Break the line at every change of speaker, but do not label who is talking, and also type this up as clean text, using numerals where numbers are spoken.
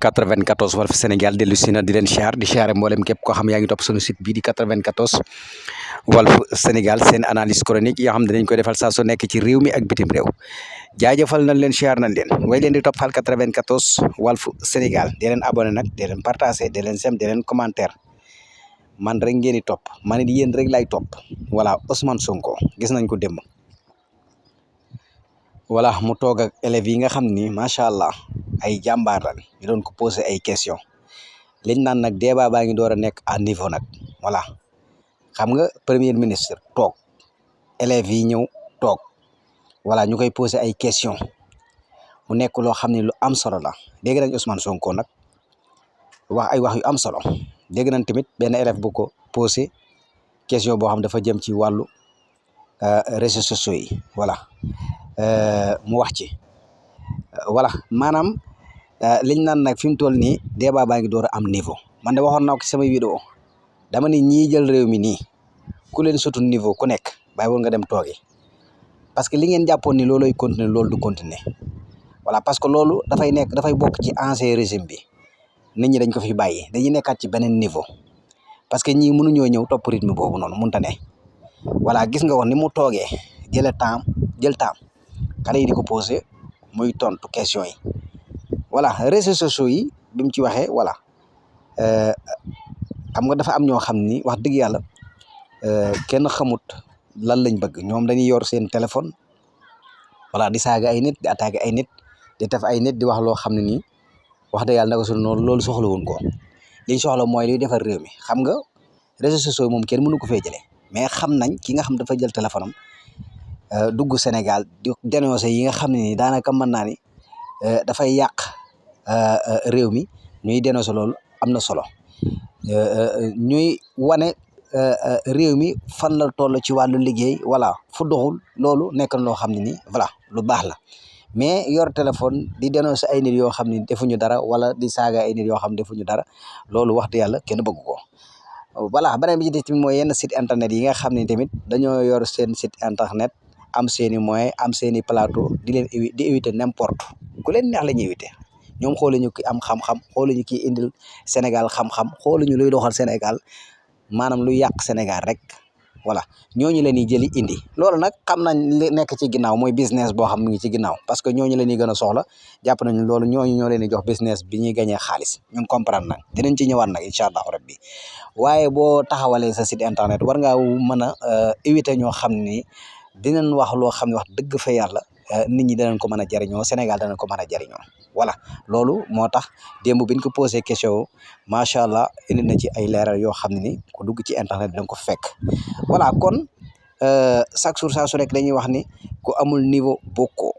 94 Walf Sénégal dellu si na di leen siyaar di siyaare mboolem képp koo xam yaa ngi topp sunu site bii di 94 Walf Sénégal seen analyse chronique yoo xam ne dañ koy defal saa su nekk ci réew mi ak bitim réew jaajëfal nañ leen siyaar nañ leen way leen di toppal 94 Walf Sénégal di leen abonné nag di leen partagé di leen sem di leen commentaire man rek ngeen di topp man it yéen rek lay topp voilà Ousmane Sonko gis nañ ko démb voilà mu toog ak élèves yi nga xam ni macha allah ay jàmbaar lañ ñu doon ko posé ay question liñ naan nag débat baa ngi door a nekk à niveau nag voilà xam nga premier ministre toog élèves yi ñëw toog voilà ñu koy posé ay question mu nekk loo xam ne lu am solo la dégg nañ Ousmane Sonko nag wax ay wax yu am solo dégg nañ tamit benn élève bu ko posé question boo xam dafa jëm ci wàllu réseaux sociaux yi voilà mu wax ci voilà maanaam liñ naan nag fi mu toll nii débat baa ngi door a am niveau man de waxoon naa ko ci samay vidéo dama ni ñii jël réew mi nii ku leen sutu niveau ku nekk bàyyi woon nga dem toogi parce que li ngeen jàppoon ni looloy continuer loolu du continuer voilà parce que loolu dafay bokk ci ancien régime bi nit ñi dañ ko fi bàyyi dañuy nekkaat ci beneen niveau parce que ñii mënuñoo ñëw topp rythme boobu noonu mënta ne voilà gis nga woon ni mu toogee jël temps xale yi di ko posé muy tontu question yi voilà réseaux sociaux yi bi mu ci waxee voilà xam nga dafa am ñoo xam ni wax dëgg yàlla kenn xamut lan lañ bëgg ñoom dañuy yor seen téléphone voilà di saaga ay nit di attaqué ay nit di def ay nit di wax loo xam ne nii wax dëgg yàlla naka su noonu loolu soxla woon ko liñ soxla mooy luy defar réew mi xam nga réseaux sociaux yi moom kenn mënu ko fee jëlee mais xam nañ ki nga xam dafa jël téléphone am dugg Sénégal di dénoncé yi nga xam ne ni daanaka mën naa ni dafay yàq réew mi ñuy dénoncé loolu am na solo ñuy wane réew mi fan la toll ci wàllu liggéey voilà fu doxul loolu nekk na loo xam ne ni voilà lu baax la mais yor téléphone di dénoncé ay nit yoo xam ne defuñu dara wala di saaga ay nit yoo xam ne defuñu dara loolu wax dëgg yàlla kenn bëgg ko voilà beneen bi ci des tamit mooy yenn site internet yi nga xam ne tamit dañoo yor seen site internet am seeni moyen am seeni plateau di éviter n'importe ku leen neex la ñuy éviter ñoom xooluñu ki am xam-xam xooluñu ki indil Sénégal xam-xam xooluñu luy doxal Sénégal maanaam luy yàq Sénégal rek voilà ñooñu leen di jëli indi loolu nag xam nañ li nekk ci ginnaaw mooy business boo xam mu ngi ci ginnaaw parce que ñooñu leen di gën a soxla jàpp nañu loolu ñooñu ñoo leen di jox business bi ñuy gañee xaalis ñun comprendre nag dinañ ci ñëwaat nag incha allahu rabbi waaye boo taxawalee sa site internet war ngaa mën a éviter ñoo xam ni dinañ wax loo xam ne wax dëgg fa yàlla nit ñi danañ ko mën a jariñoo Sénégal danañ ko mën a jariñoo voilà loolu moo tax démb biñ ko posé question macha allah indi na ci ay leeral yoo xam ne ni ku dugg ci internet bi danga ko fekk voilà kon chaque jour saa su rek dañuy wax ni ku amul niveau bokkoo